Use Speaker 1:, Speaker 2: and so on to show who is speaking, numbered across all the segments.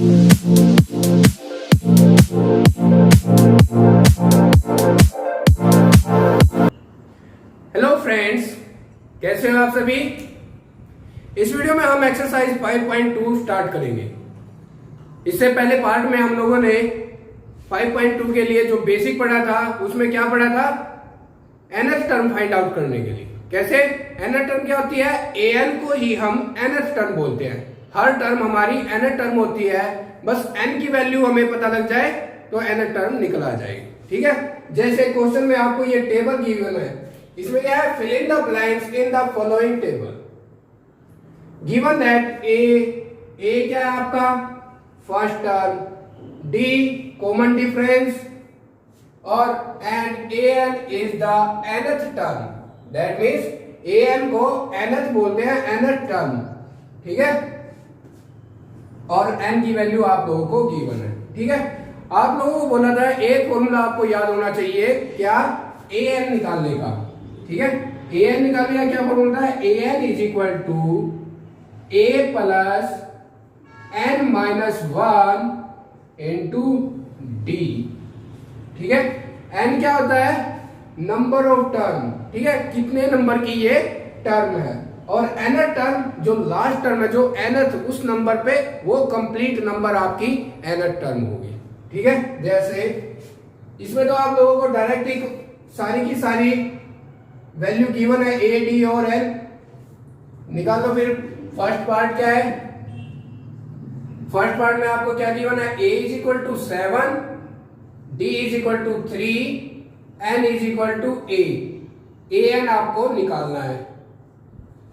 Speaker 1: Hello friends, कैसे हो आप सभी। इस वीडियो में हम एक्सरसाइज 5.2 स्टार्ट करेंगे। इससे पहले पार्ट में हम लोगों ने 5.2 के लिए जो बेसिक पढ़ा था उसमें क्या पढ़ा था, nth टर्म फाइंड आउट करने के लिए। कैसे? nth टर्म क्या होती है, an को ही हम nth टर्म बोलते हैं। हर टर्म हमारी nth टर्म होती है, बस n की वैल्यू हमें पता लग जाए तो nth टर्म निकल आ जाएगी। ठीक है, जैसे क्वेश्चन में आपको ये टेबल गिवन है, इसमें क्या है, fill in the blanks in the following table. Given that A क्या है आपका first term, D common difference और and an is the nth term. That means an को nth बोलते हैं, nth टर्म। ठीक है, और n की वैल्यू आप लोगों को गिवन है। ठीक है, आप लोगों को बोला था एक फॉर्मूला आपको याद होना चाहिए, क्या, an निकालने का। ठीक है, an निकालने का क्या फॉर्मूला है, an is equal to a plus n minus 1 into D. ठीक है, n क्या होता है, नंबर ऑफ टर्म। ठीक है, कितने नंबर की ये टर्म है, और nth टर्म जो लास्ट टर्म है, जो nth उस नंबर पे, वो कंप्लीट नंबर आपकी nth टर्म होगी। ठीक है, जैसे इसमें तो आप लोगों को डायरेक्ट ही सारी की सारी वैल्यू गिवन है, a d और n निकाल लो। फिर फर्स्ट पार्ट क्या है, फर्स्ट पार्ट में आपको क्या गिवन है, a is equal to 7, d is equal to 3, n is equal to 8। an आपको निकालना है।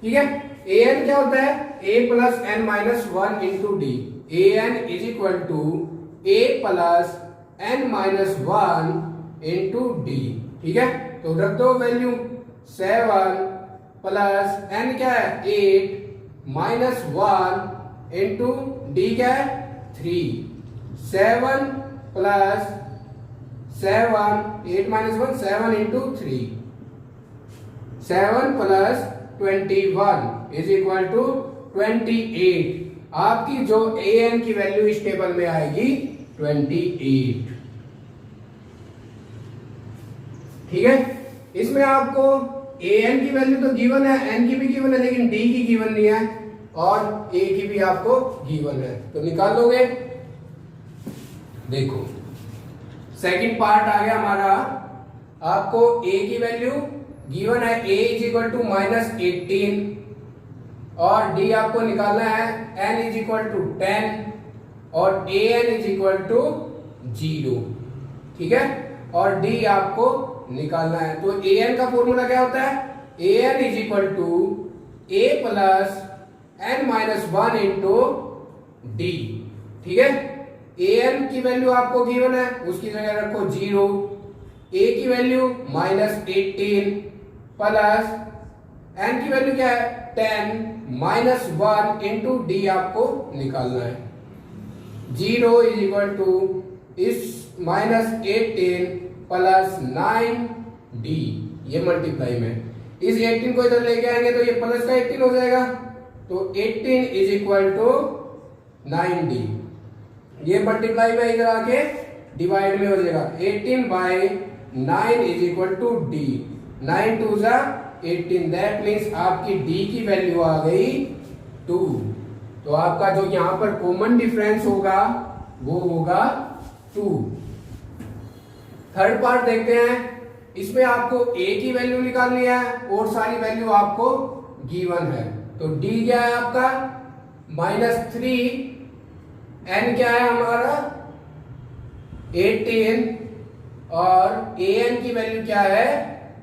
Speaker 1: ठीक है, an क्या होता है, a plus n minus 1 into D. an is equal to a plus n minus 1 into D. ठीक है, तो रख दो वैल्यू, 7 प्लस n क्या है 8 माइनस 1 इंटू डी क्या है 3। 7 plus 7, 8 minus 1, 7 into 3, 7 plus 21 is equal to 28। आपकी जो an की वैल्यू इस टेबल में आएगी 28। ठीक है, इसमें आपको an की वैल्यू तो गिवन है, n की भी गिवन है, लेकिन d की गिवन नहीं है, और a की भी आपको गिवन है, तो निकाल लोगे। देखो सेकंड पार्ट आ गया हमारा, आपको a की वैल्यू गिवन है, a is equal to minus 18, और d आपको निकालना है, n इज इक्वल टू 10 और an इज इक्वल टू 0। ठीक है, और d आपको निकालना है। तो an का फॉर्मूला क्या होता है, an is equal to a plus n minus 1 into D. ठीक है, an की वैल्यू आपको गिवन है, उसकी जगह रखो 0, a की वैल्यू माइनस 18 प्लस n की वैल्यू क्या है 10 माइनस 1 इंटू डी आपको निकालना है। 0 इज इक्वल टू इस माइनस 18 प्लस 9 डी, ये मल्टीप्लाई में, इस 18 को इधर लेके आएंगे तो ये प्लस का 18 हो जाएगा, तो 18 इज इक्वल टू 9d। ये मल्टीप्लाई में इधर आके डिवाइड में हो जाएगा, 18 by 9 is equal to d. 9 two जा 18, दैट मीन्स आपकी d की वैल्यू आ गई 2। तो आपका जो यहां पर कॉमन डिफरेंस होगा वो होगा 2। थर्ड पार्ट देखते हैं, इसमें आपको a की वैल्यू निकालनी है और सारी वैल्यू आपको गिवन है। तो d क्या है आपका -3, n क्या है हमारा 18, और an की वैल्यू क्या है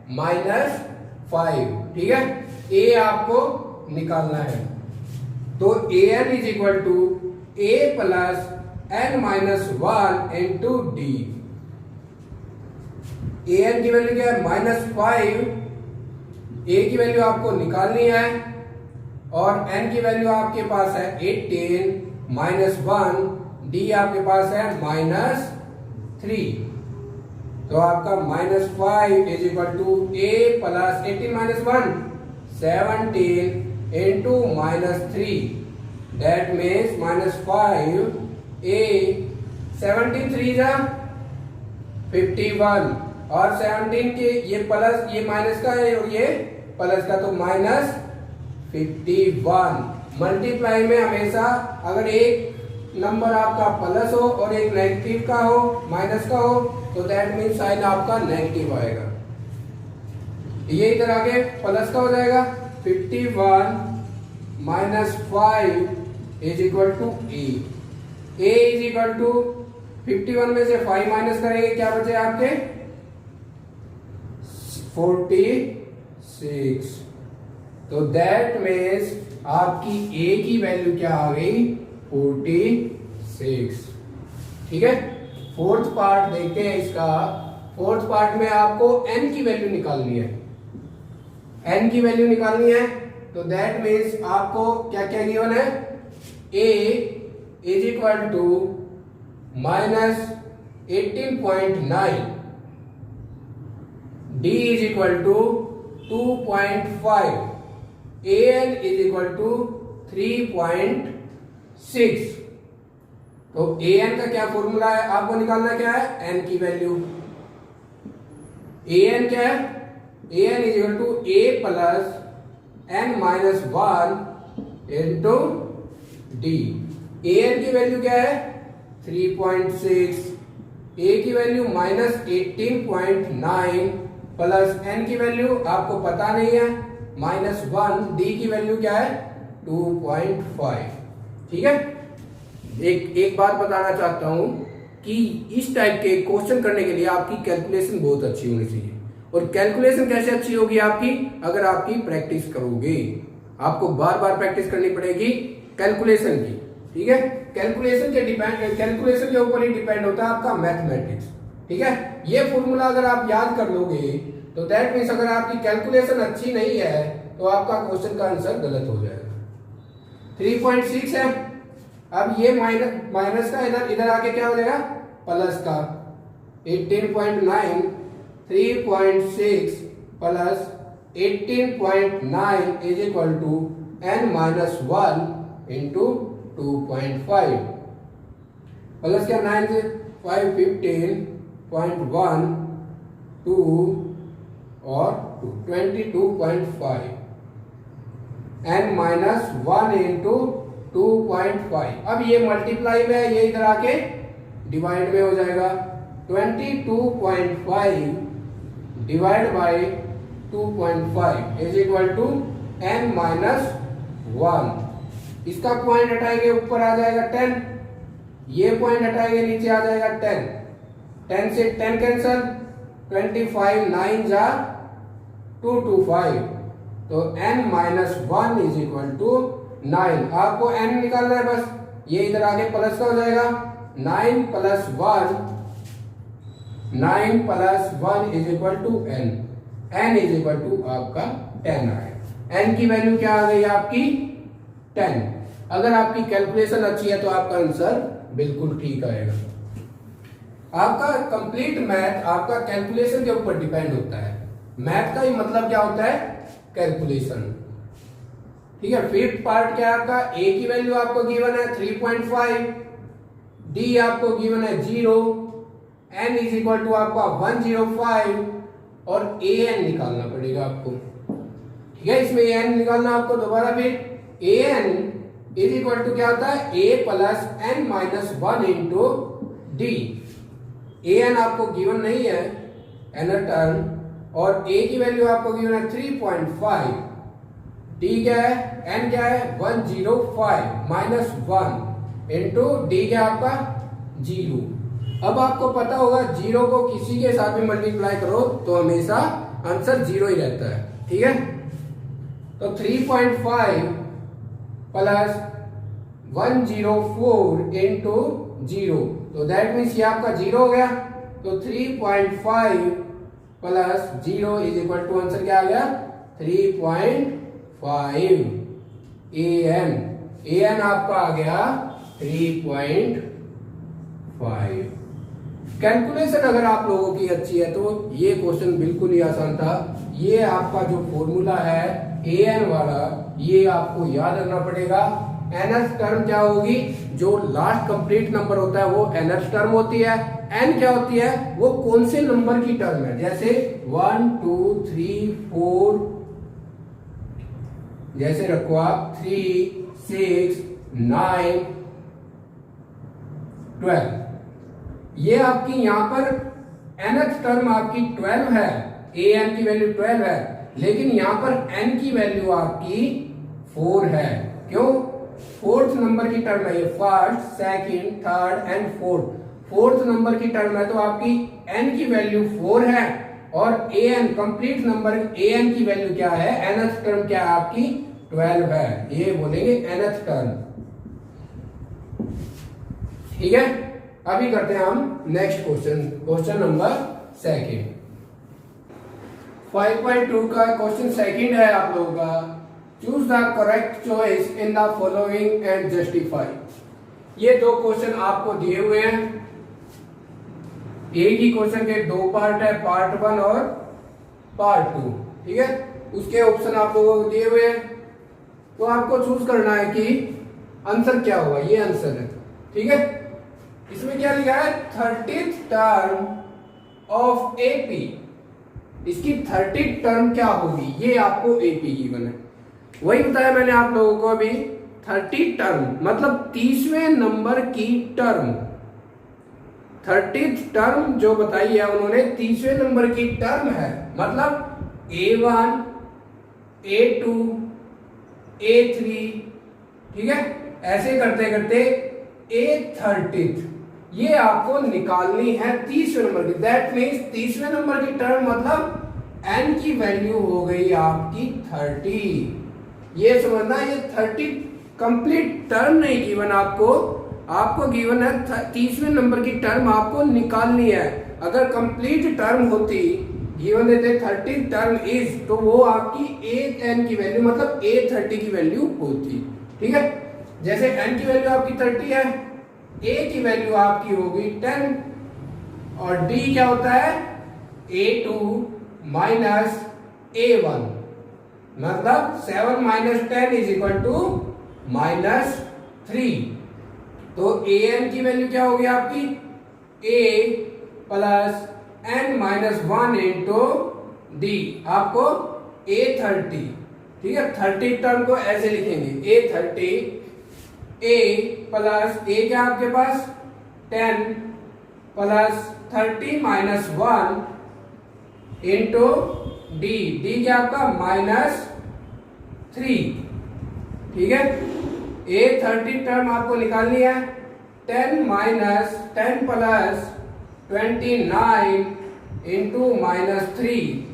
Speaker 1: -5। ठीक है, a आपको निकालना है, तो an is equal to a plus n minus 1 into D. an की वैल्यू क्या है -5, a की वैल्यू आपको निकालनी है, और n की वैल्यू आपके पास है 18 माइनस 1, d आपके पास है -3। तो आपका -5 is equal to a plus 18 minus 1 17 into -3, that means -5 a 17 3 जा 51 और 17 के ये प्लस ये माइनस का है और ये प्लस का, तो माइनस 51। मल्टीप्लाई में हमेशा अगर एक नंबर आपका प्लस हो और एक नेगेटिव का हो, माइनस का हो, तो दैट मीन साइन आपका नेगेटिव आएगा। ये इधर आगे प्लस का हो जाएगा। 51 minus 5 is equal to a is equal to 51 में से 5 माइनस करेंगे, क्या बचे आपके 46। तो दैट मीन्स आपकी ए की वैल्यू क्या आ गई 46। ठीक है, फोर्थ पार्ट देखते हैं इसका। फोर्थ पार्ट में आपको n की वैल्यू निकालनी है। n की वैल्यू निकालनी है तो दैट मीन्स आपको क्या क्या गिवन है, a is equal to minus 18.9, d is equal to 2.5, an is equal to 3.6। तो an का क्या फॉर्मूला है, आपको निकालना क्या है n की वैल्यू। an क्या है, an is equal to a plus n minus 1 into D. an की वैल्यू क्या है 3.6, a की वैल्यू माइनस 18.9 प्लस n की वैल्यू आपको पता नहीं है -1, d की वैल्यू क्या है 2.5। ठीक है, एक बात बताना चाहता हूं कि इस टाइप के क्वेश्चन करने के लिए आपकी कैलकुलेशन बहुत अच्छी होनी चाहिए। और कैलकुलेशन कैसे अच्छी होगी आपकी, अगर आपकी प्रैक्टिस करोगे। आपको बार बार प्रैक्टिस करनी पड़ेगी कैलकुलेशन की। ठीक है, कैलकुलेशन के ऊपर ही डिपेंड होता है आपका मैथमेटिक्स। ठीक है, ये फॉर्मूला अगर आप याद कर लोगे तो दैट मीन्स अगर आपकी कैलकुलेशन अच्छी नहीं है तो आपका क्वेश्चन का आंसर गलत हो जाएगा। 3.6 है, अब ये माइनस का इधर आके क्या हो जाएगा प्लस का 18.9, 3.6 plus 18.9 is equal to n minus 1 into 2.5 plus क्या 9 से 5 15.1 2 और 22.5 n माइनस 1 इंटू 2.5। अब ये मल्टीप्लाई में ये इधर आके डिवाइड में हो जाएगा। 22.5 divide by 2.5 is equal to n minus 1। इसका पॉइंट हटाएंगे ऊपर आ जाएगा 10, ये पॉइंट हटाएंगे नीचे आ जाएगा 10, 10 से 10 कैंसल, 25 9 जा 225, तो n minus 1 is equal to 9। आपको n निकालना है बस, ये इधर आगे प्लस का हो जाएगा 9 plus 1 is equal to n, n is equal to आपका 10 आएगा। n की वैल्यू क्या आ गई आपकी 10। अगर आपकी कैलकुलेशन अच्छी है तो आपका आंसर बिल्कुल ठीक आएगा। आपका कंप्लीट मैथ आपका कैलकुलेशन के ऊपर डिपेंड होता है। मैथ का ही मतलब क्या होता है कैलकुलेशन। ठीक है, फिफ्थ पार्ट क्या है आपका, a की वैल्यू आपको गिवन है 3.5, d आपको गिवन है 0, n इज इक्वल टू आपका 105 और an निकालना पड़ेगा आपको। ठीक है, इसमें an निकालना आपको दोबारा फिर an इज इक्वल टू क्या होता है a plus n minus 1 into D. an आपको गिवन नहीं है एनर टर्म और a की वैल्यू आपको गिवन है 3.5, d क्या है n क्या है 105 माइनस 1 इंटू डी क्या आपका 0। अब आपको पता होगा 0 को किसी के साथ में मल्टीप्लाई करो तो हमेशा आंसर 0 ही रहता है। ठीक है, तो 3.5 प्लस 104 इंटू 0, तो दैट मीन्स ये आपका 0 हो गया। तो 3.5 plus 0 is equal to answer क्या आ गया 3.5 an आपका आ गया 3.5। कैलकुलेशन अगर आप लोगों की अच्छी है तो ये क्वेश्चन बिल्कुल ही आसान था। ये आपका जो फॉर्मूला है an वाला, ये आपको याद रखना पड़ेगा nth टर्म क्या होगी, जो लास्ट कंप्लीट नंबर होता है वो nth टर्म होती है। n क्या होती है, वो कौन से नंबर की टर्म है, जैसे 1 2 3 4, जैसे रखो आप 3 6 9 12, ये आपकी यहां पर nth टर्म आपकी 12 है, an की वैल्यू 12 है, लेकिन यहां पर n की वैल्यू आपकी 4 है। क्यों, फोर्थ नंबर की टर्म है ये, first second third and fourth number की टर्म है, तो आपकी n की वैल्यू 4 है और an कंप्लीट नंबर an की वैल्यू क्या है, nth टर्म क्या है आपकी 12 है, ये बोलेंगे nth टर्म। ठीक है, अभी करते हैं हम नेक्स्ट क्वेश्चन नंबर सेकंड। 5.2 का क्वेश्चन सेकंड है आप लोगों का, choose the correct choice in the following and justify. ये दो क्वेश्चन आपको दिए हुए हैं, एक ही क्वेश्चन के दो पार्ट है, पार्ट 1 और पार्ट 2। ठीक है, उसके ऑप्शन आप लोगों को दिए हुए हैं, तो आपको चूज करना है कि आंसर क्या होगा, ये आंसर है। ठीक है, इसमें क्या लिखा है, 30th टर्म ऑफ एपी, इसकी 30th टर्म क्या होगी, ये आपको एपी गिवन है। वही बताया मैंने आप लोगों को अभी, 30th टर्म मतलब 30वें नंबर की टर्म, 30th टर्म जो बताई है उन्होंने 30वें नंबर की टर्म है, मतलब A1 A2 A3। ठीक है, ऐसे करते करते A30th ये आपको निकालनी है 30वें नंबर की। दैट मीन्स 30वें नंबर की टर्म मतलब n की वैल्यू हो गई आपकी 30। ये समझना, ये 30 कंप्लीट टर्म नहीं गिवन आपको गिवन है 30वें नंबर की टर्म आपको निकालनी है। अगर कंप्लीट टर्म होती, गिवन देते 30 टर्म इज, तो वो आपकी n की वैल्यू मतलब A30 की वैल्यू होती। ठीक है, जैसे n की वैल्यू आपकी 30 है, a की वैल्यू आपकी होगी 10 और d क्या होता है, A2 माइनस A1, मतलब 7 माइनस 10 इज इक्वल टू -3। तो an की वैल्यू क्या होगी आपकी, a plus n minus 1 into D, आपको A30। ठीक है, 30 टर्म को ऐसे लिखेंगे, A30 a प्लस a क्या आपके पास 10 plus 30 minus 1 into D, D क्या आपका -3। ठीक है, A30 टर्म आपको निकालनी है, 10 plus 29 into -3,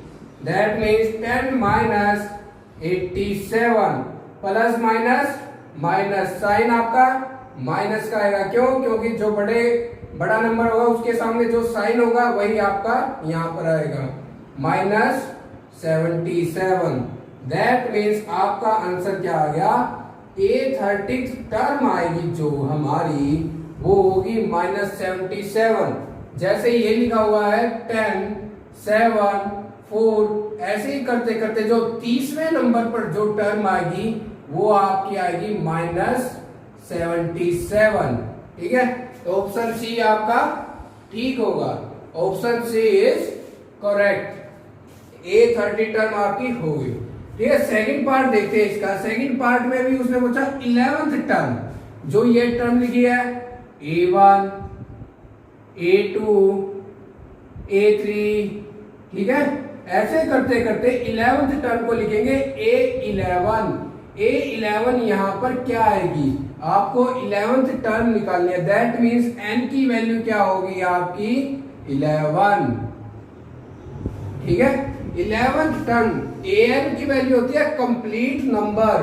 Speaker 1: that means 10 minus 87 plus minus sign आपका माइनस का आएगा। क्यों, क्योंकि जो बड़ा नंबर होगा उसके सामने जो साइन होगा वही आपका यहां पर आएगा, -77। दैट मीन्स आपका आंसर क्या आ गया, A30 टर्म आएगी जो हमारी, वो होगी -77। जैसे ये लिखा हुआ है 10 7 4, ऐसे ही करते करते जो 30वें नंबर पर जो टर्म आएगी वो आपकी आएगी -77। ठीक है, तो ऑप्शन सी आपका ठीक होगा, option C is correct, A30 term आपकी होगी। ठीक है, सेकंड पार्ट देखते हैं इसका। सेकंड पार्ट में भी उसने पूछा 11th टर्म, जो ये टर्म लिखी है A1 A2 A3। ठीक है, ऐसे करते करते 11th टर्म को लिखेंगे A11 यहां पर क्या आएगी, आपको 11th टर्म निकालनी है। दैट मीन्स n की वैल्यू क्या होगी आपकी 11। ठीक है, 11th टर्म an की वैल्यू होती है कंप्लीट नंबर,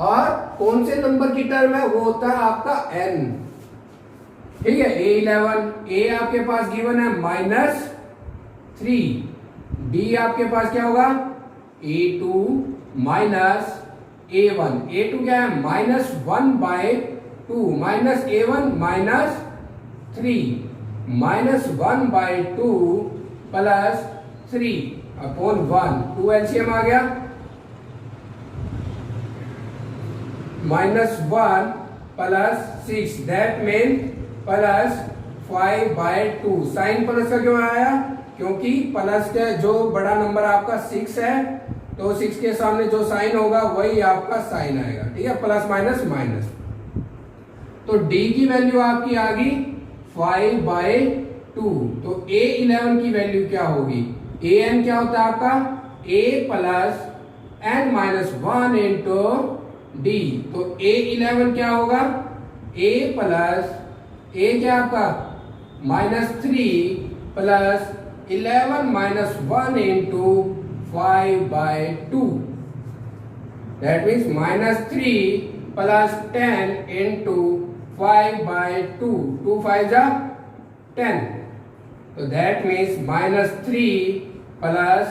Speaker 1: और कौन से नंबर की टर्म है, वो होता है आपका n। ठीक है, A11, a आपके पास गिवन है -3, d आपके पास क्या होगा A2 माइनस A1, A2 क्या है -1/2, माइनस A1 -3 -1/2 प्लस 3/1, 2 एलसीएम आ गया, -1 plus 6 that mean plus 5/2। Sign plus का क्यों आया? क्योंकि प्लस का जो बड़ा नंबर आपका 6 है तो 6 के सामने जो साइन होगा वही आपका साइन आएगा। ठीक है, प्लस माइनस माइनस। तो d की वैल्यू आपकी आ गई 5/2। तो a11 की वैल्यू क्या होगी? an क्या होता है आपका? a plus n minus 1 into D. तो a11 क्या होगा? a प्लस a क्या आपका -3 plus 11 minus 1 into 5/2 that means -3 plus 10 into 5/2। 2 5 जा 10। तो दैट मीन्स -3 प्लस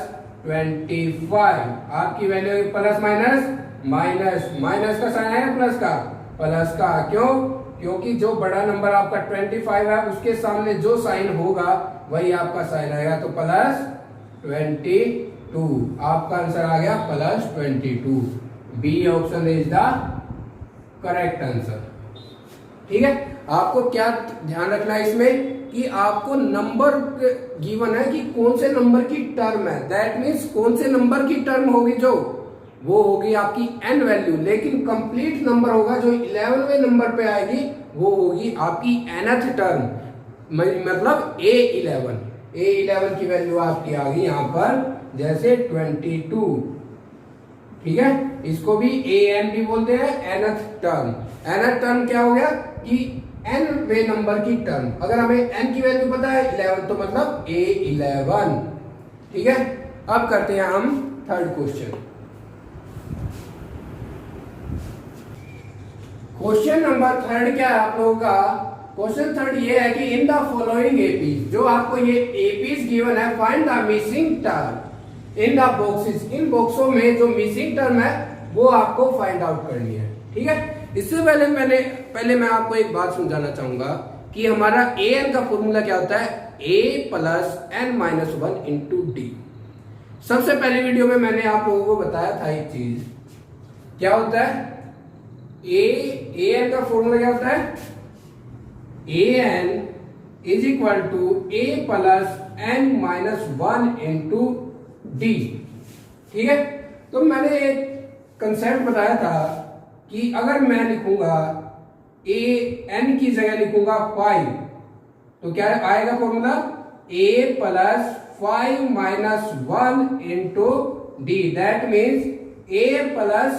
Speaker 1: 25। आपकी value plus minus minus, minus का साइन है प्लस का? प्लस का। क्यों? क्योंकि जो बड़ा नंबर आपका 25 है उसके सामने जो साइन होगा वही आपका साइन आएगा। तो प्लस 22। आपका आंसर आ गया plus 22। B option is the correct answer. ठीक है, आपको क्या ध्यान रखना है इसमें कि आपको नंबर गिवन है कि कौन से नंबर की टर्म है। दैट मीन्स कौन से नंबर की टर्म होगी जो वो होगी आपकी n वैल्यू, लेकिन कंप्लीट नंबर होगा जो 11वें नंबर पे आएगी वो होगी आपकी nth टर्म, मतलब a11 की वैल्यू आपकी आ गई यहाँ पर जैसे 22। ठीक है, इसको भी an भी बोलते हैं, nth टर्म। nth टर्म क्या हो गया कि n वे नंबर की टर्म। अगर हमें n की वैल्यू पता है 11 तो मतलब a11। ठीक है, अब करते हैं हम third question. Question number third क्या है आप लोगों का? क्वेश्चन थर्ड ये है कि इन द फॉलोइंग एपीज, जो आपको ये एपीज गिवन है, find the missing term in the boxes. इन बॉक्सों में जो मिसिंग टर्म है वो आपको फाइंड आउट करनी है। ठीक है, इससे पहले मैं आपको एक बात समझाना चाहूंगा कि हमारा an का फॉर्मूला क्या होता है? a plus n minus 1 into D. सबसे पहले वीडियो में मैंने आप लोगों को बताया था एक चीज, क्या होता है? an का फॉर्मूला क्या होता है? an is equal to a plus n minus 1 into D. ठीक है, तो मैंने एक कंसेप्ट बताया था कि अगर मैं लिखूंगा an की जगह लिखूंगा 5 तो क्या आएगा formula? a plus 5 minus 1 into D that means a plus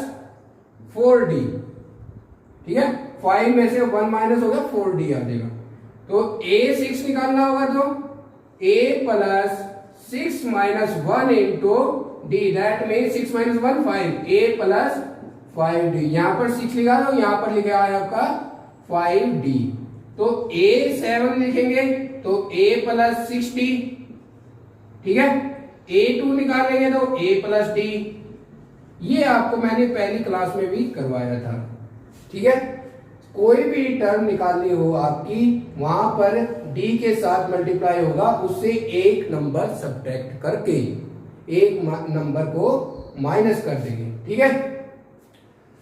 Speaker 1: 4d। ठीक है, 5 में से 1 माइनस होगा 4d आ जाएगा। तो a6 निकालना होगा तो a plus 6 minus 1 into D that means 6 minus 1 5 a plus 5d। यहां पर 6 लिखा दो, यहां पर लिखा है आपका 5d। तो a7 लिखेंगे तो a प्लस 6d। ठीक है, a2 निकालेंगे तो a प्लस d। ये आपको मैंने पहली क्लास में भी करवाया था। ठीक है, कोई भी टर्म निकालनी हो आपकी, वहां पर d के साथ मल्टीप्लाई होगा, उससे एक नंबर सब्ट्रैक्ट करके एक नंबर को माइनस कर देंगे। ठीक है,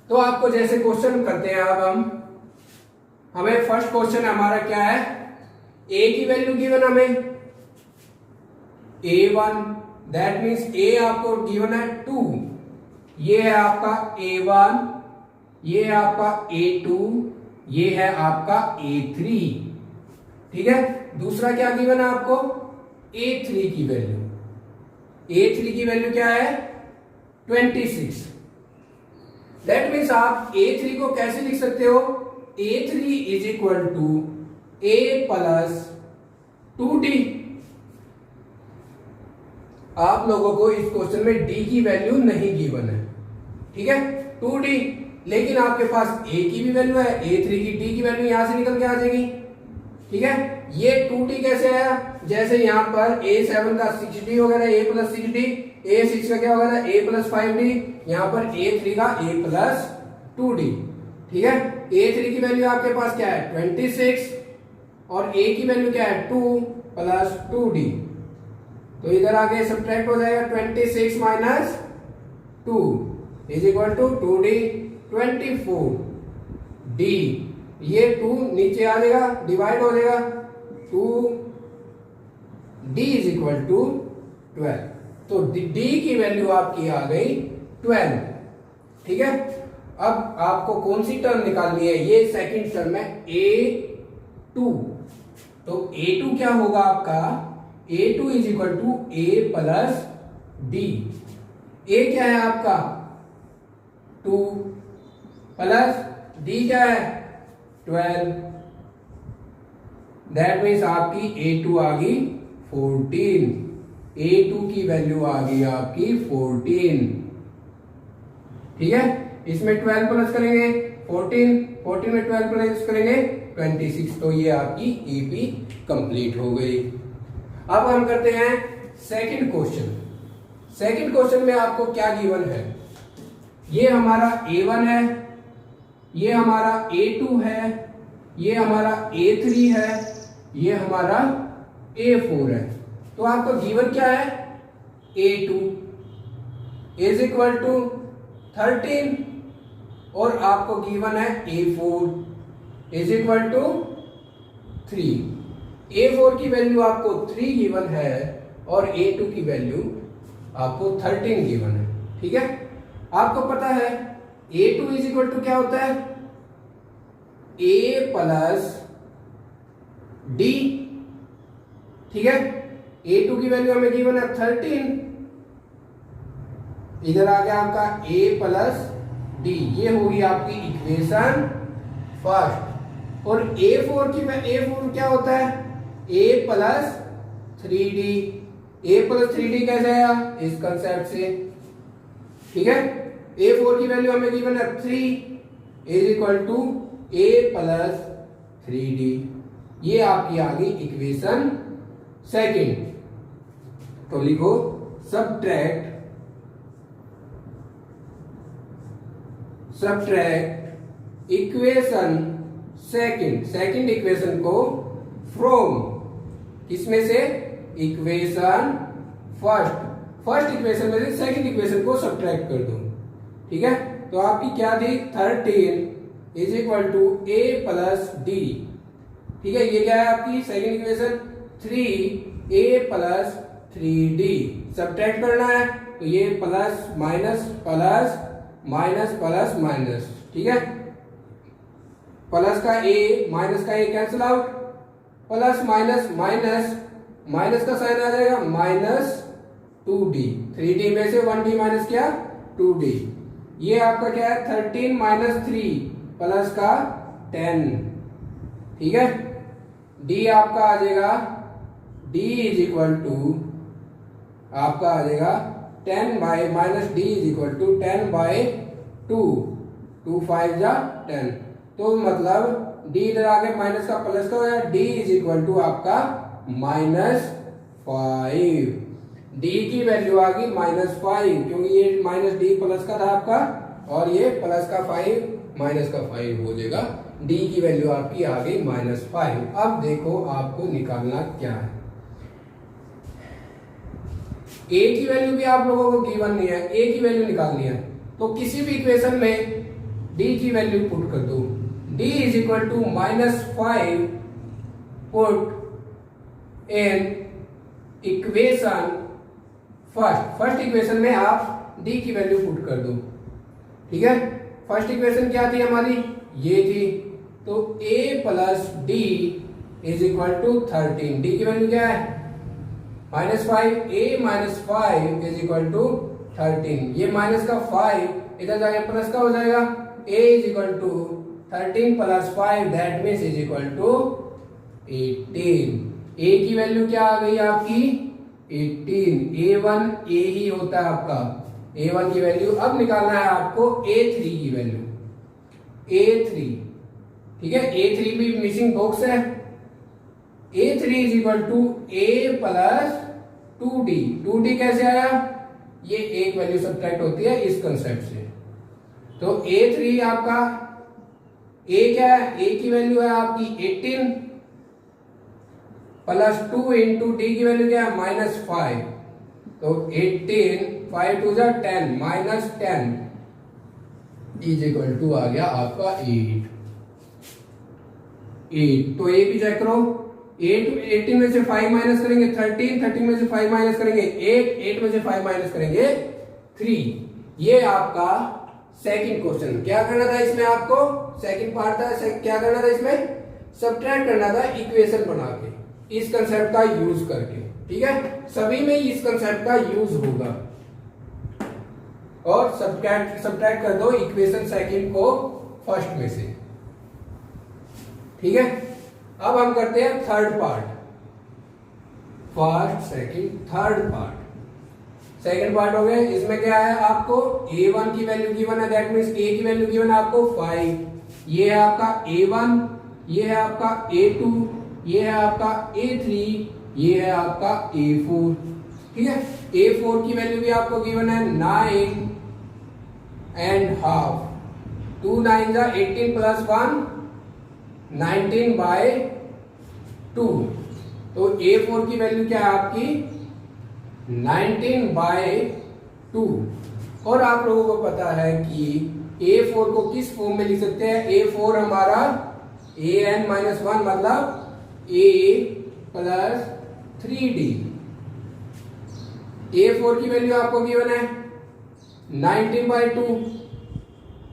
Speaker 1: तो आपको जैसे क्वेश्चन करते हैं अब हमें फर्स्ट क्वेश्चन हमारा क्या है? a की वैल्यू गिवन हमें a1 दैट मीन्स a आपको गिवन है 2, ये है आपका a1, ये है आपका a2, ये है आपका a3। ठीक है, दूसरा क्या गिवन है आपको? a3 की वैल्यू। a3 की वैल्यू क्या है? 26। दैट मीन्स आप a3 को कैसे लिख सकते हो? a3 is equal to a plus 2d। आप लोगों को इस क्वेश्चन में d की वैल्यू नहीं गिवन है। ठीक है, 2d, लेकिन आपके पास a की भी वैल्यू है, a3 की d की वैल्यू यहां से निकल के आ जाएगी। ठीक है, ये 2d कैसे आया? जैसे यहां पर a7 का 6d हो गया, a प्लस 6d, a6 का क्या हो गया? a प्लस 5d, यहां पर a3 का a प्लस 2d। ठीक है, a3 की वैल्यू आपके पास क्या है? 26 और a की वैल्यू क्या है? 2 प्लस 2d। तो इधर आगे सब्ट्रैक्ट हो जाएगा 26 minus 2 is equal to 2d 24 D, ये 2 नीचे आ जाएगा, डिवाइड हो जाएगा, 2 डी इज इक्वल टू 12। तो डी की वैल्यू आपकी आ गई 12। ठीक है, अब आपको कौन सी टर्म निकालनी है, ये सेकंड टर्म है A2। तो A2 क्या होगा आपका, A2 is equal to A plus D. A क्या है आपका 2 प्लस डी क्या है 12। दैट मीन्स आपकी A2 आ गई 14। A2 की वैल्यू आ गई आपकी 14। ठीक है, इसमें 12 प्लस करेंगे 14, 14 में 12 प्लस करेंगे 26। तो ये आपकी ईपी कंप्लीट हो गई। अब हम करते हैं सेकंड क्वेश्चन। सेकंड क्वेश्चन में आपको क्या गिवन है, ये हमारा A1 है, ये हमारा A2 है, ये हमारा A3 है, ये हमारा A4 है। तो आपको गिवन क्या है, A2 इज इक्वल टू 13 और आपको गिवन है A4 is equal to 3। A4 की वैल्यू आपको 3 गिवन है और A2 की वैल्यू आपको 13 गिवन है। ठीक है, आपको पता है A2 इज इक्वल टू क्या होता है, A प्लस डी। ठीक है, A2 की वैल्यू हमें गिवन है 13, इधर आ गया आपका A प्लस डी, ये होगी आपकी इक्वेशन फर्स्ट। और A4 क्या होता है, A plus 3D। A plus 3D कैसे आया, इस कंसेप्ट से। ठीक है, A4 की वैल्यू हमें गिवन है 3 is equal to A plus 3D। ये आपकी आ गई इक्वेशन सेकंड। तो लिखो सब्ट्रैक्ट इक्वेशन सेकंड इक्वेशन को फ्रॉम किसमें से, इक्वेशन फर्स्ट इक्वेशन में से सेकंड इक्वेशन को सब्ट्रैक्ट कर दो। ठीक है, तो आपकी क्या थी 13 is equal to A plus D. ठीक है, ये क्या है आपकी second equation, 3A plus 3D subtract करना है। तो ये plus minus plus minus plus minus. ठीक है, प्लस का A माइनस का A cancel out, plus minus minus, minus का साइन आ जाएगा माइनस 2D। 3D में से 1D माइनस क्या 2D। ये आपका क्या है 13 माइनस 3 प्लस का 10। ठीक है, D आपका आ जाएगा, D इज इक्वल टू आपका आ जाएगा 10 by minus D is equal to 10 by 2, 2 5 जा 10। तो मतलब D इधर आके माइनस का प्लस का हो गया, D इज इक्वल टू आपका -5। D की वैल्यू आ गई -5, क्योंकि ये माइनस D प्लस का था आपका, और ये प्लस का 5 माइनस का 5 हो जाएगा। D की वैल्यू आपकी आ गई -5। अब देखो आपको निकालना क्या है, A की वैल्यू भी आप लोगों को गिवन नहीं है, A की वैल्यू निकालनी है। तो किसी भी इक्वेशन में D की वैल्यू पुट कर दो। D is equal to -5 put in equation first equation में आप D की वैल्यू पुट कर दो। ठीक है, फर्स्ट इक्वेशन क्या थी हमारी, ये थी। तो A plus D is equal to 13। D की वैल्यू क्या है -5, A -5 इज इक्वल टू 13। ये माइनस का 5 इधर जाके प्लस का हो जाएगा, A is equal to 13 plus 5 that means is equal to 18। A की वैल्यू क्या आ गई आपकी 18। A1 A ही होता है आपका, A1 की वैल्यू। अब निकालना है आपको A3 की वैल्यू, A3। ठीक है, A3 भी मिसिंग बॉक्स है। A3 is equal to A plus 2D। 2D कैसे आया, ये एक वैल्यू सब्ट्रैक्ट होती है इस कंसेप्ट से। तो A3 आपका A क्या है, A की वैल्यू है आपकी 18 प्लस 2 इंटू D की वैल्यू क्या है -5। तो 18 5 2 10 -10 इज इक्वल टू आ गया आपका 8। तो ए भी चेक करो। 18 में से 5 माइनस करेंगे 13 में से 5 माइनस करेंगे 8 में से 5 माइनस करेंगे 3। ये आपका सेकंड क्वेश्चन। क्या करना था इसमें आपको? सेकंड पार्ट था, क्या करना था इसमें? सब्ट्रैक्ट करना था इक्वेशन बना के, इस कंसेप्ट का यूज करके। ठीक है, सभी में इस कंसेप्ट का यूज होगा। और सब्ट्रैक्ट कर दो इक्वेशन सेकंड को फर्स्ट में से। ठीक है, अब हम करते हैं third part. First second third part. Second part हो गया। इसमें क्या है आपको? a1 की वैल्यू गिवन है, दैट मींस a की वैल्यू गिवन है आपको 5। ये है आपका a1, ये है आपका a2, ये है आपका a3, ये है आपका a4। ठीक है, a4 की वैल्यू भी आपको गिवन है 9 एंड हाफ। 2 9 जा 18 प्लस 1 19/2। तो a4 की वैल्यू क्या है आपकी? 19/2। और आप लोगों को पता है कि a4 को किस फॉर्म में लिख सकते हैं? a4 हमारा an-1 मतलब a प्लस 3d। a4 की वैल्यू आपको गिवन है 19/2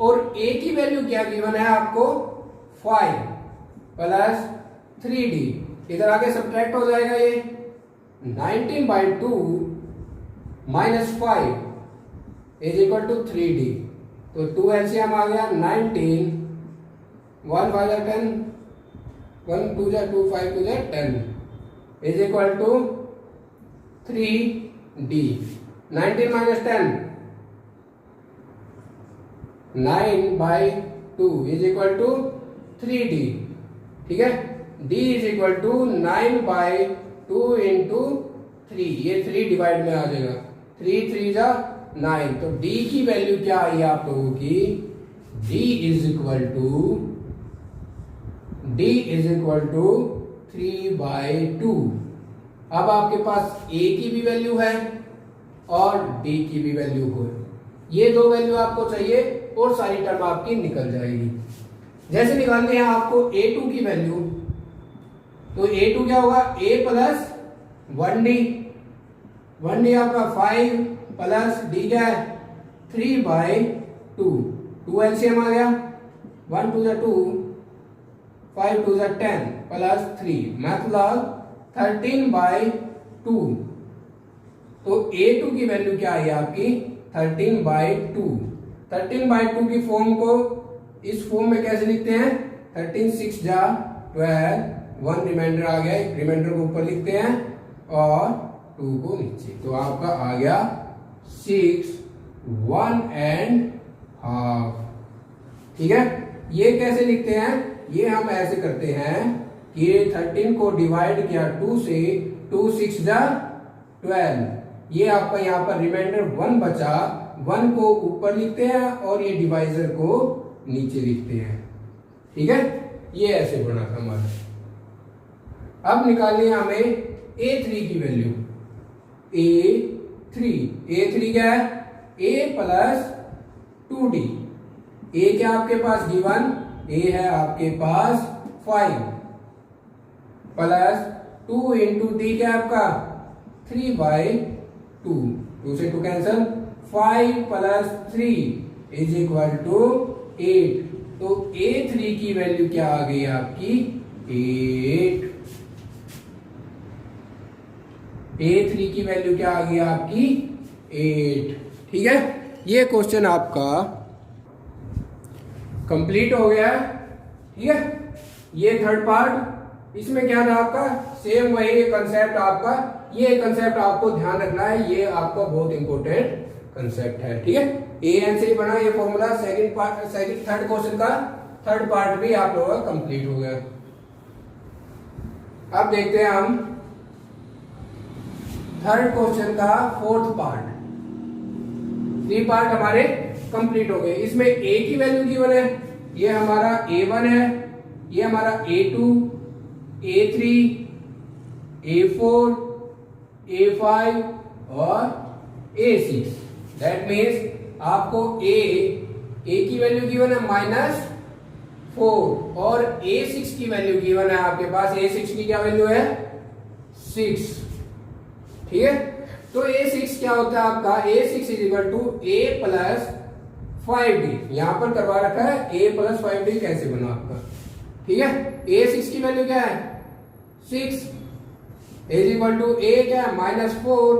Speaker 1: और a की वैल्यू क्या गिवन है आपको? 5 प्लस 3d। इधर आगे सब्ट्रैक्ट हो जाएगा ये 19/2 minus 5 is equal to 3d। तो 2 एलसीएम आ गया 19, 1 5 10, 1 2 2 5 2 10 is equal to 3d। 19 minus 10 9/2 is equal to 3d। ठीक है, d is equal to 9/2 into 3। ये 3 डिवाइड में आ जाएगा, 3 3 जा 9। तो d की वैल्यू क्या आई आप लोगों की? d is equal to 3/2। अब आपके पास a की भी वैल्यू है और d की भी वैल्यू हो। ये दो वैल्यू आपको चाहिए और सारी टर्म आपकी निकल जाएगी। जैसे निकालनी है आपको a2 की वैल्यू, तो a2 क्या होगा? a plus 1d। 1d आपका 5 प्लस d क्या है? 3/2। 2 एलसीएम आ गया 1 2 2 5 2 10 प्लस 3 मतलब 13/2। तो a2 की वैल्यू क्या आई आपकी? 13/2। 13/2 की फॉर्म को इस फॉर्म में कैसे लिखते हैं? 13 6 जा 12, 1 रिमाइंडर आ गया, रिमाइंडर को ऊपर लिखते हैं और 2 को नीचे। तो आपका आ गया 6 1 एंड हाफ। ठीक है, ये कैसे लिखते हैं? ये हम ऐसे करते हैं कि 13 को डिवाइड किया 2 से, 2 6 जा 12। ये आपका यहाँ पर रिमाइंडर 1 बचा, 1 को ऊपर लिखते हैं और ये डिवाइजर को नीचे लिखते हैं। ठीक है, ये ऐसे बना था हमारा। अब निकालनी है हमें a3 की वैल्यू। a3 क्या है? a plus 2d। a क्या आपके पास गिवन? a है आपके पास 5 प्लस 2 इंटू d क्या आपका? 3/2। 2 से 2 cancel, 5 plus 3 is equal to 8। तो a3 की वैल्यू क्या आ गई आपकी? 8। a3 की वैल्यू क्या आ गई आपकी? 8। ठीक है, ये क्वेश्चन आपका कंप्लीट हो गया। ठीक है, ये थर्ड पार्ट। इसमें क्या था आपका? सेम वही कंसेप्ट आपका। ये कंसेप्ट आपको ध्यान रखना है, ये आपका बहुत इंपॉर्टेंट कंसेप्ट है। ठीक है, an से ही बना ये formula. Second part, third question का थर्ड पार्ट भी आप लोगों का कंप्लीट हो गया। अब देखते हैं हम थर्ड क्वेश्चन का फोर्थ पार्ट। 3 पार्ट हमारे कंप्लीट हो गए। इसमें a की वैल्यू गिवन है, ये हमारा a1 है, ये हमारा a2, a3, a4, a5 और a6। दैट मीन्स आपको a ए की वैल्यू गिवन है -4 और A6 की वैल्यू गिवन है आपके पास। A6 की क्या वैल्यू है 6। ठीक है, तो A6 क्या होता है आपका, A6 is equal to A plus 5D। यहां पर करवा रखा है A प्लस 5D कैसे बना आपका। ठीक है, A6 की वैल्यू क्या है 6 इज इक्वल टू A क्या है -4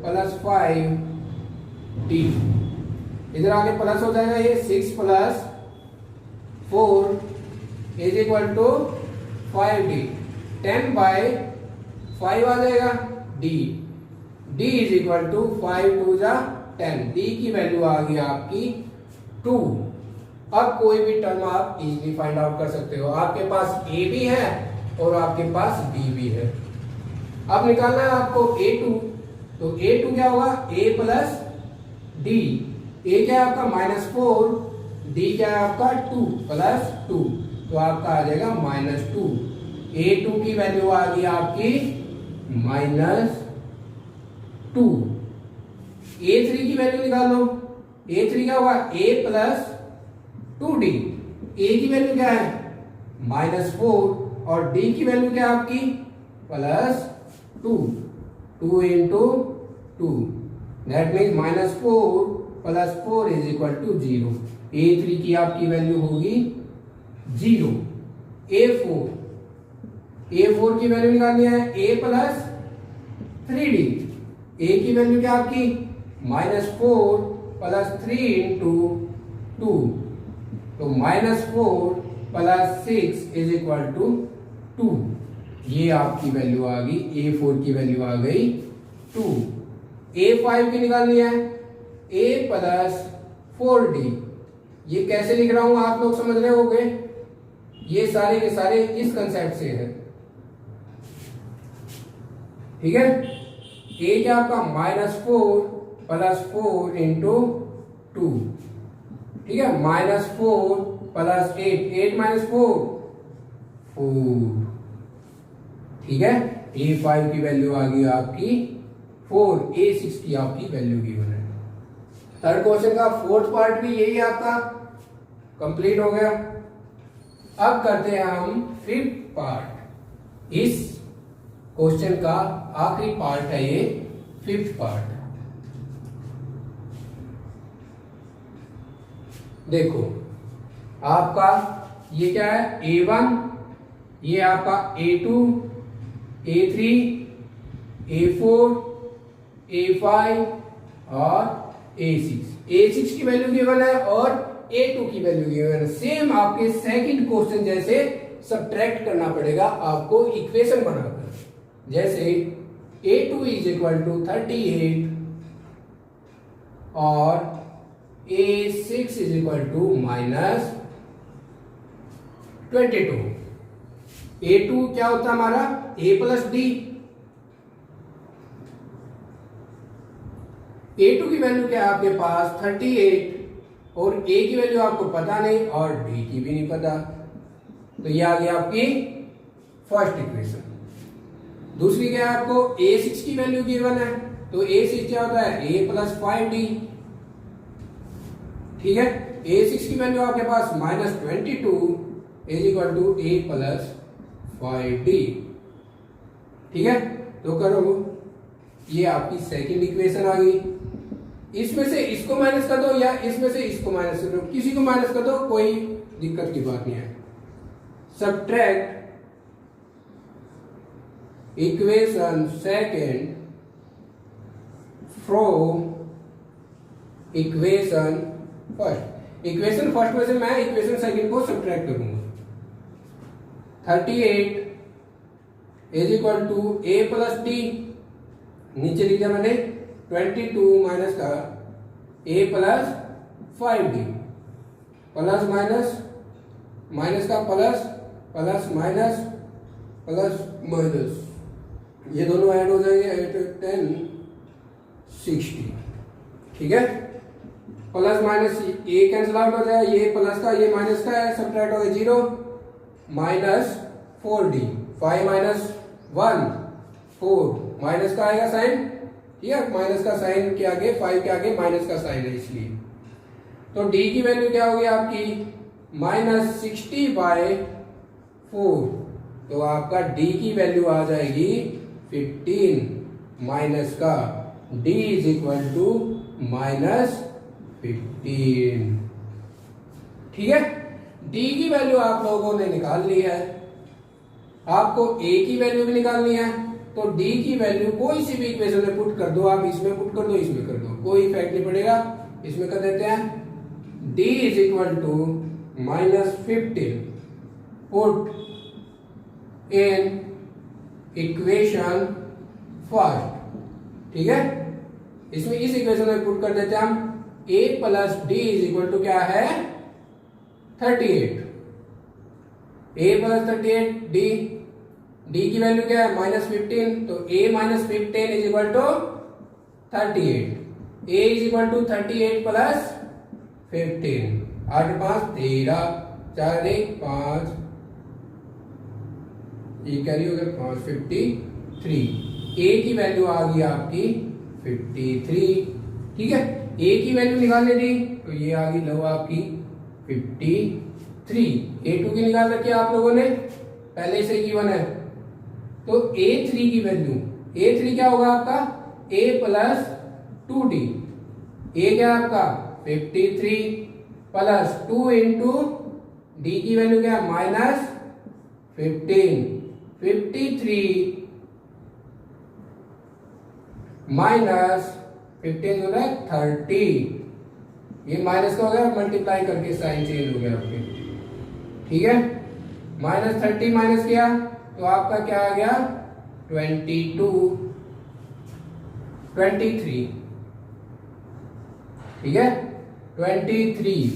Speaker 1: प्लस 5D। इधर आगे प्लस हो जाएगा, ये 6 plus 4 is equal to 5D। 10/5 आ जाएगा D। D is equal to 5 2 जा 10। D की वैल्यू आ गई आपकी 2। अब कोई भी टर्म आप इजीली फाइंड आउट कर सकते हो। आपके पास A भी है और आपके पास D भी है। अब निकालना है आपको A2, तो A2 क्या होगा A प्लस D। A क्या है आपका -4, D क्या है आपका 2 प्लस 2, तो आपका आ जाएगा -2। A2 की वैल्यू आ गई आपकी -2। A3 की वैल्यू निकाल लो। A3 क्या होगा A प्लस 2D। A की वैल्यू क्या है -4 और D की वैल्यू क्या है आपकी +2। 2 into 2 that means -4 plus 4 is equal to 0। A3 की आपकी वैल्यू होगी 0। A4 की वैल्यू निकालनी है A प्लस 3D। A की वैल्यू क्या आपकी -4 प्लस 3 इंटू 2, तो -4 प्लस 6 इज इक्वल टू 2। ये आपकी वैल्यू आ गई, A4 की वैल्यू आ गई 2। A5 की निकालनी है A प्लस 4D। ये कैसे लिख रहा हूं आप लोग समझ रहे होंगे, ये सारे के सारे इस कंसेप्ट से है। ठीक है, A क्या आपका -4 प्लस 4 इंटू 2। ठीक है, -4 प्लस 8 माइनस 4 4। ठीक है, A5 की वैल्यू आ गई आपकी 4। A6 की आपकी वैल्यू गिवन है। थर्ड क्वेश्चन का फोर्थ पार्ट भी यही आपका कंप्लीट हो गया। अब करते हैं हम फिफ्थ पार्ट। इस क्वेश्चन का आखिरी पार्ट है ये फिफ्थ पार्ट। देखो आपका ये क्या है A1, ये आपका A2, A3, A4, A5 और A6। A6 की वैल्यू गिवन है और A2 की वैल्यू गिवन है। सेम आपके सेकंड क्वेश्चन जैसे सब्ट्रैक्ट करना पड़ेगा आपको इक्वेशन बनाकर। जैसे A2 इज इक्वल टू 38 और A6 is equal to -22। A2 क्या होता है हमारा A प्लस D। A2 की वैल्यू क्या है आपके पास 38 और A की वैल्यू आपको पता नहीं और D की भी नहीं पता, तो ये आ गया आपकी फर्स्ट इक्वेशन। दूसरी क्या है आपको A6 की वैल्यू गिवन है, तो A6 क्या होता है A प्लस 5D। ठीक है, A6 की वैल्यू आपके पास -22 is equal to A plus 5D। ठीक है, तो करो, ये आपकी सेकंड इक्वेशन आ गई। इसमें से इसको माइनस कर दो या इसमें से इसको माइनस कर दो, किसी को माइनस कर दो, कोई दिक्कत की बात नहीं है। Subtract equation second from equation first. Equation first में से मैं इक्वेशन सेकंड को सब्ट्रैक्ट करूंगा। 38 is equal to A plus D, नीचे लिखा मैंने 22 माइनस का A plus 5D, plus minus minus का plus plus minus plus minus, ये दोनों ऐड हो जाएंगे 8 10 60। ठीक है, प्लस माइनस ये कैंसिल आउट हो जाएगा, ये प्लस का ये माइनस का है, सब्ट्रैक्ट हो गया 0 -4D। 5 माइनस 1 4, माइनस का आएगा साइन। ठीक है, माइनस का साइन के आगे 5 के आगे माइनस का साइन है इसलिए। तो d की वैल्यू क्या होगी आपकी -60/4। तो आपका d की वैल्यू आ जाएगी 15 माइनस का d इज इक्वल टू -15। ठीक है, d की वैल्यू आप लोगों ने निकाल ली है। आपको a की वैल्यू भी निकालनी है, तो d की वैल्यू कोई सी भी इक्वेशन में पुट कर दो, आप इसमें पुट कर दो, इसमें कर दो, कोई इफेक्ट नहीं पड़ेगा। इसमें कर देते हैं d is equal to -15 put in equation first. ठीक है, इसमें इस इक्वेशन में पुट कर देते हैं हम a plus d is equal to क्या है 38। a प्लस 38 d की वैल्यू क्या है -15, तो a -15 is equal to 38। a is equal to 38 plus 15, 8 5 13, 4 1 5, ये कैरी हो गया 5 53। a की वैल्यू आ गई आपकी 53। ठीक है, a की वैल्यू निकालने दी, तो ये आ गई लो आपकी 53। a2 की निकाल रखी है आप लोगों ने, पहले से गिवन है। तो a3 की वैल्यू, a3 क्या होगा आपका a प्लस 2d। a क्या आपका 53 प्लस 2 इंटू d की वैल्यू क्या -15। 53 माइनस 15 हो गया 30। ये माइनस का हो गया, मल्टीप्लाई करके साइन चेंज हो गया आपके। ठीक है, -30 माइनस किया तो आपका क्या आ गया 23। ठीक है, 23।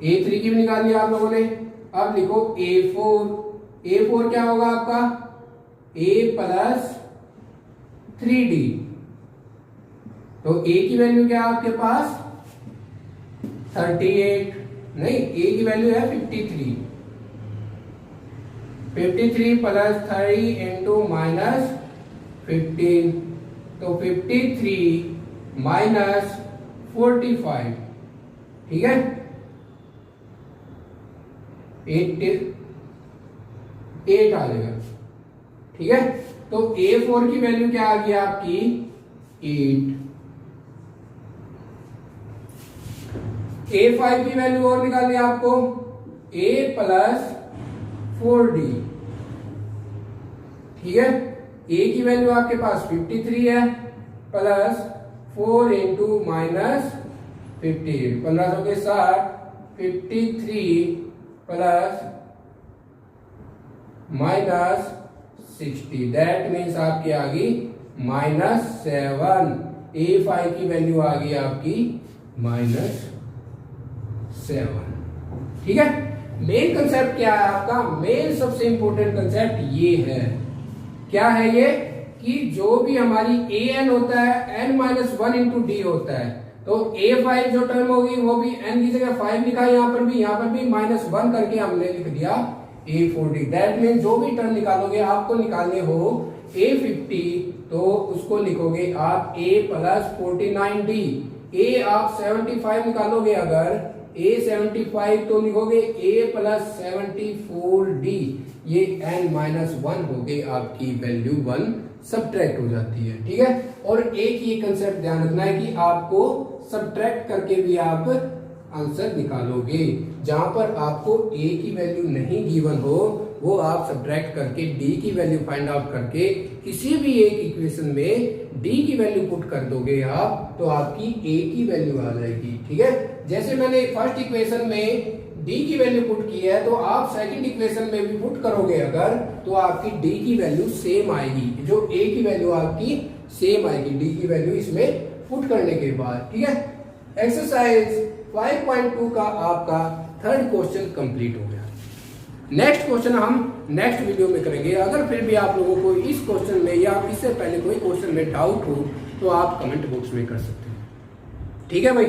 Speaker 1: a3 की भी निकाल लिया आप लोगों ने। अब लिखो a4 क्या होगा आपका a प्लस 3d। तो a की वैल्यू क्या है आपके पास 38, नहीं a की वैल्यू है 53। 53 प्लस 30 इंटू -15, तो 53 माइनस 45। ठीक है, 8 आ जाएगा। ठीक है, तो a4 की वैल्यू क्या आ गई आपकी 8। a5 की वैल्यू और निकालनी है आपको a प्लस 4d। ठीक है, a की वैल्यू आपके पास 53 है प्लस 4 इंटू -15, 1500 के साथ 53 प्लस -60, दैट मीन्स आपकी आ गई -7। a5 की वैल्यू आ गई आपकी -7। ठीक है, मेन कंसेप्ट क्या है आपका, मेन सबसे इंपॉर्टेंट कंसेप्ट ये है, क्या है ये कि जो भी हमारी an होता है n-1 इंटू डी होता है, तो a5 जो टर्म होगी वो भी n की जगह 5 लिखा है, यहाँ पर भी -1 करके हमने लिख दिया a4d। दैट मीन जो भी टर्म निकालोगे आपको निकालने हो a50, तो उसको लिखोगे आप a प्लस 49d। a आप 75 निकालोगे अगर a75, तो लिखोगे a प्लस 74d। ये n-1 हो गई आपकी वैल्यू 1 सब्ट्रैक्ट हो जाती है। ठीक है, और एक ये कंसेप्ट ध्यान रखना है कि आपको सब्ट्रैक्ट करके भी आप आंसर निकालोगे। जहां पर आपको a की वैल्यू नहीं गिवन हो, वो आप सब्ट्रैक्ट करके d की वैल्यू फाइंड आउट करके किसी भी एक इक्वेशन में d की वैल्यू पुट कर दोगे आप, तो आपकी a की वैल्यू आ जाएगी। ठीक है, जैसे मैंने फर्स्ट इक्वेशन में d की वैल्यू पुट की है, तो आप सेकंड इक्वेशन में भी पुट करोगे अगर, तो आपकी d की वैल्यू सेम आएगी, जो a की वैल्यू आपकी सेम आएगी d की वैल्यू इसमें पुट करने के बाद। ठीक है, एक्सरसाइज 5.2 का आपका थर्ड क्वेश्चन कंप्लीट हो गया। नेक्स्ट क्वेश्चन हम नेक्स्ट वीडियो में करेंगे। अगर फिर भी आप लोगों को इस क्वेश्चन में या इससे पहले कोई क्वेश्चन में डाउट हो, तो आप कमेंट बॉक्स में कर सकते हैं। ठीक है भाई।